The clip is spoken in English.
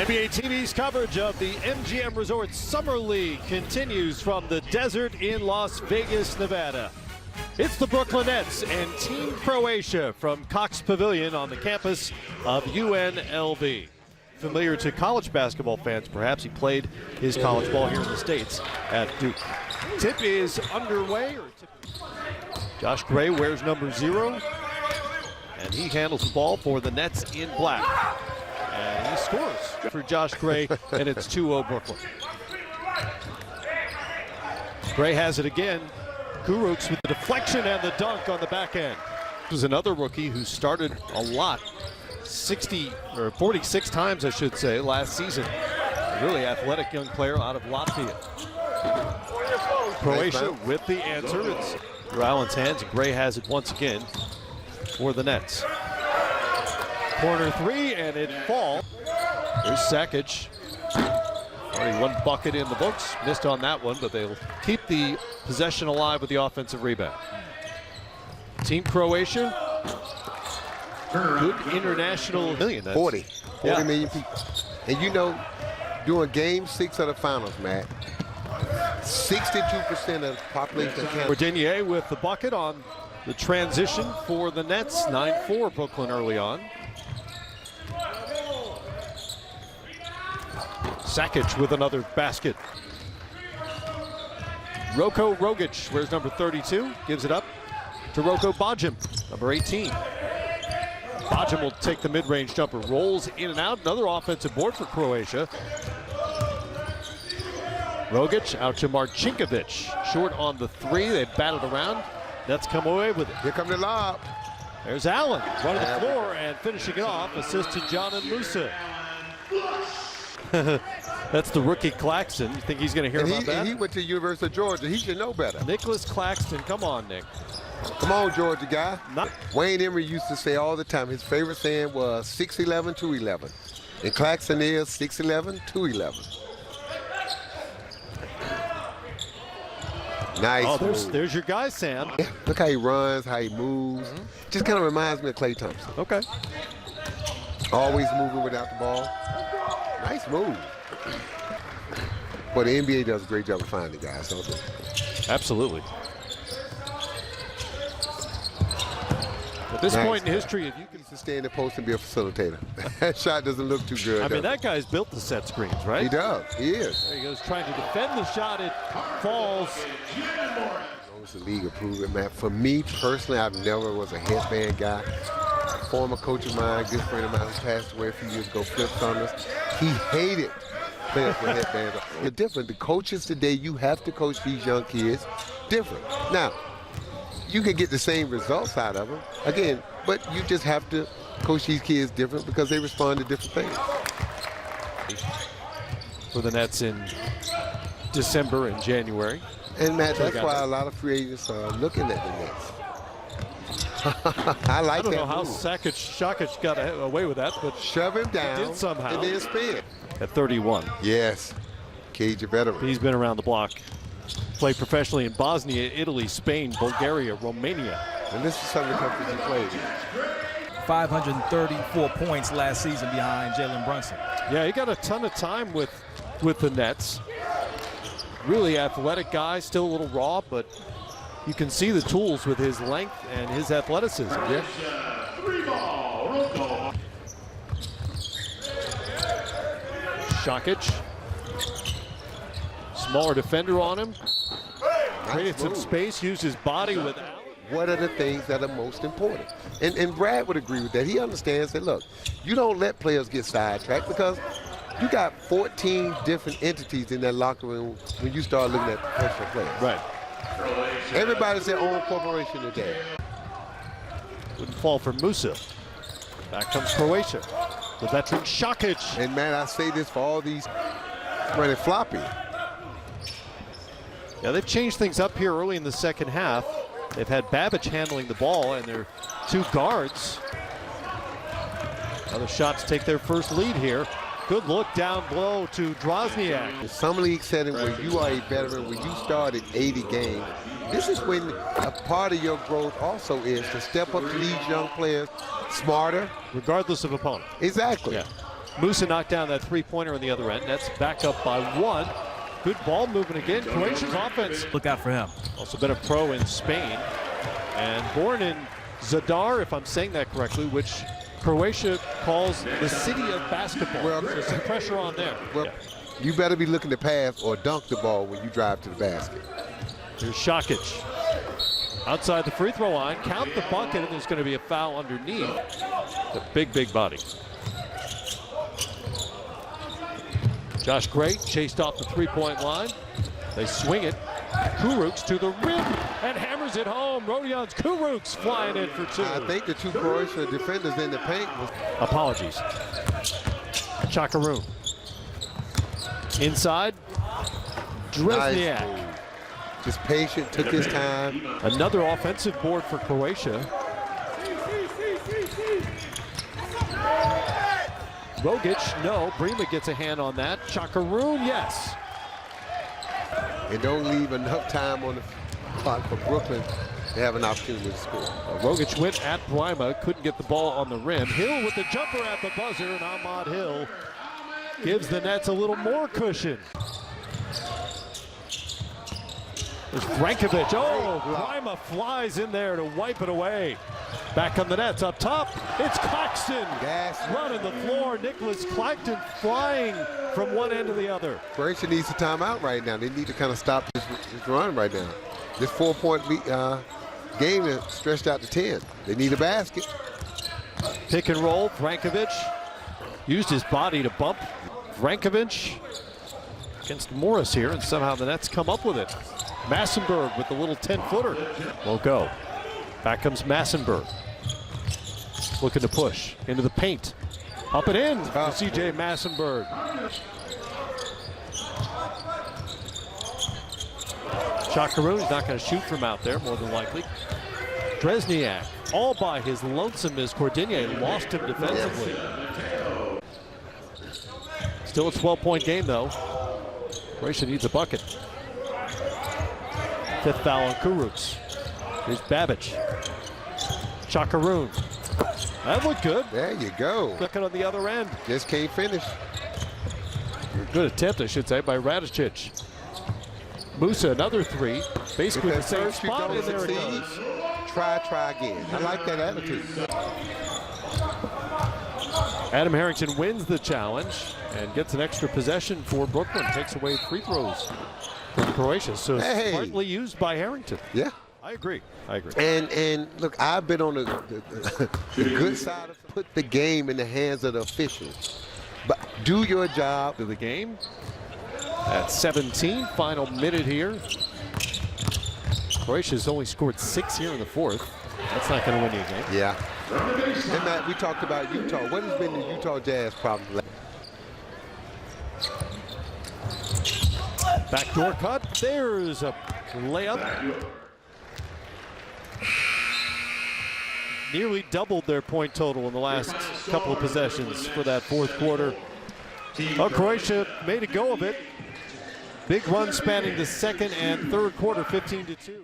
NBA TV's coverage of the MGM Resorts Summer League continues from the desert in Las Vegas, Nevada. It's the Brooklyn Nets and Team Croatia from Cox Pavilion on the campus of UNLV. Familiar to college basketball fans, perhaps. He played his college ball here in the States at Duke. Tip is underway. Josh Gray wears number 0, and he handles the ball for the Nets in black. And he scores for Josh Gray, and it's 2-0 Brooklyn. Gray has it again. Kurucs with the deflection and the dunk on the back end. This was another rookie who started a lot, 46 times, I should say, last season. A really athletic young player out of Latvia. Croatia with the answer. It's through Allen's hands, and Gray has it once again for the Nets. Corner 3, and it falls. There's Sakic. Already one bucket in the books. Missed on that one, but they'll keep the possession alive with the offensive rebound. Team Croatia. Good international million. 40 million people. And you know, during Game 6 of the finals, Matt, 62% of the population of Canada. Verdinier with the bucket on the transition for the Nets. 9-4 Brooklyn early on. Sakic with another basket. Roko Rogic wears number 32, gives it up to Roko Bajim, number 18. Bajim will take the mid-range jumper, rolls in and out. Another offensive board for Croatia. Rogic out to Marcinkovic, short on the 3. They battled around. Nets come away with it. Here come the lob. There's Allen running the floor and finishing it off. Assist to John and Musa. That's the rookie Claxton. You think he's going to hear about that? He went to the University of Georgia. He should know better. Nicholas Claxton, come on, Nick. Come on, Georgia guy. Wayne Emery used to say all the time, his favorite saying was 6'11", 211. And Claxton is 6'11", 211. Nice. Oh, there's your guy, Sam. Yeah, look how he runs, how he moves. Just kind of reminds me of Klay Thompson. Okay. Always moving without the ball. Nice move. But the NBA does a great job of finding guys, don't they? Absolutely. At this point in history, if you can stay in the post and be a facilitator. That shot doesn't look too good. I mean, that guy's built to set screens, right? He does. He is. There he goes, trying to defend the shot. It falls. As the league approved it, man. For me personally, I've never was a headband guy. A former coach of mine, good friend of mine, who passed away a few years ago, Flip Saunders, he hated players with headbands. They're different. The coaches today, you have to coach these young kids different. Now, you can get the same results out of them, again, but you just have to coach these kids different because they respond to different things. For the Nets in December and January. And Matt, that's why a lot of free agents are looking at the Nets. I don't know how Sakic got away with that, but shove him down did somehow. And then spin. At 31. Yes, Cage, a veteran. He's been around the block. Played professionally in Bosnia, Italy, Spain, Bulgaria, Romania. And this is some of the countries he played. 534 points last season behind Jalen Brunson. Yeah, he got a ton of time with the Nets. Really athletic guy, still a little raw, but you can see the tools with his length and his athleticism. Yeah. Sakic. Smaller defender on him. Created some space, used his body with Allen. What are the things that are most important? And Brad would agree with that. He understands that, look, you don't let players get sidetracked because you got 14 different entities in that locker room when you start looking at professional players. Right. Everybody's their own corporation today. Wouldn't fall for Musa. Back comes Croatia. The veteran Sakic. And man, I say this for all these running floppy. Yeah, they've changed things up here early in the second half. They've had Babic handling the ball and their two guards. Other shots take their first lead here. Good look down low to Drozniak. In some league setting where you are a veteran, where you started 80 games, this is when a part of your growth also is to step up to these young players smarter. Regardless of opponent. Exactly. Yeah. Musa knocked down that three-pointer on the other end. That's back up by 1. Good ball movement again. Croatia's offense. Look out for him. Also been a pro in Spain. And born in Zadar, if I'm saying that correctly, which Croatia calls the city of basketball. Well, so some pressure on there. Well, yeah. You better be looking to pass or dunk the ball when you drive to the basket. Here's Šakić. Outside the free throw line. Count the bucket, and there's going to be a foul underneath. The big, big body. Josh Gray chased off the three-point line. They swing it. Kurucs to the rim and hammers it home. Rodions Kurucs flying in for 2. I think the two Croatia defenders in the paint was... Apologies. Chakaroon. Inside. Drozniak. Nice. Just patient, took his time. Another offensive board for Croatia. Rogic, no. Brima gets a hand on that. Chakaroon, yes. And don't leave enough time on the clock for Brooklyn to have an opportunity to score. Rogic went at Brima, couldn't get the ball on the rim. Hill with the jumper at the buzzer, and Ahmad Hill gives the Nets a little more cushion. There's Brankovic. Oh, Brima flies in there to wipe it away. Back on the Nets up top. It's Claxton running the floor. Nicholas Claxton flying from one end to the other. Croatia needs a timeout right now. They need to kind of stop this run right now. This 4-point game is stretched out to 10. They need a basket. Pick and roll. Brankovic used his body to bump Brankovic against Morris here, and somehow the Nets come up with it. Massenberg with the little 10-footer. Won't go. Back comes Massenberg. Looking to push into the paint. Up and in for C.J. Massenberg. Chakaroon is not going to shoot from out there, more than likely. Drozniak, all by his lonesome as Cordigne lost him defensively. Still a 12-point game, though. Croatia needs a bucket. 5th foul on Kurucs. Here's Babic. Chakaroon. That looked good. There you go. Bucket on the other end. Just can't finish. Good attempt, I should say, by Radicic. Musa, another 3. Basically the same spot, and there it goes. Try again. I like that attitude. Adam Harrington wins the challenge and gets an extra possession for Brooklyn. Takes away free throws from Croatia. So smartly used by Harrington. Yeah. I agree. And look, I've been on the good side of put the game in the hands of the officials. But do your job. To the game at 17, final minute here. Croatia's only scored 6 here in the 4th. That's not going to win you a game. Yeah. And Matt, we talked about Utah. What has been the Utah Jazz problem? Backdoor cut. There's a layup. Nearly doubled their point total in the last couple of possessions for that 4th quarter. Well, Croatia made a go of it. Big run spanning the 2nd and 3rd quarter, 15-2.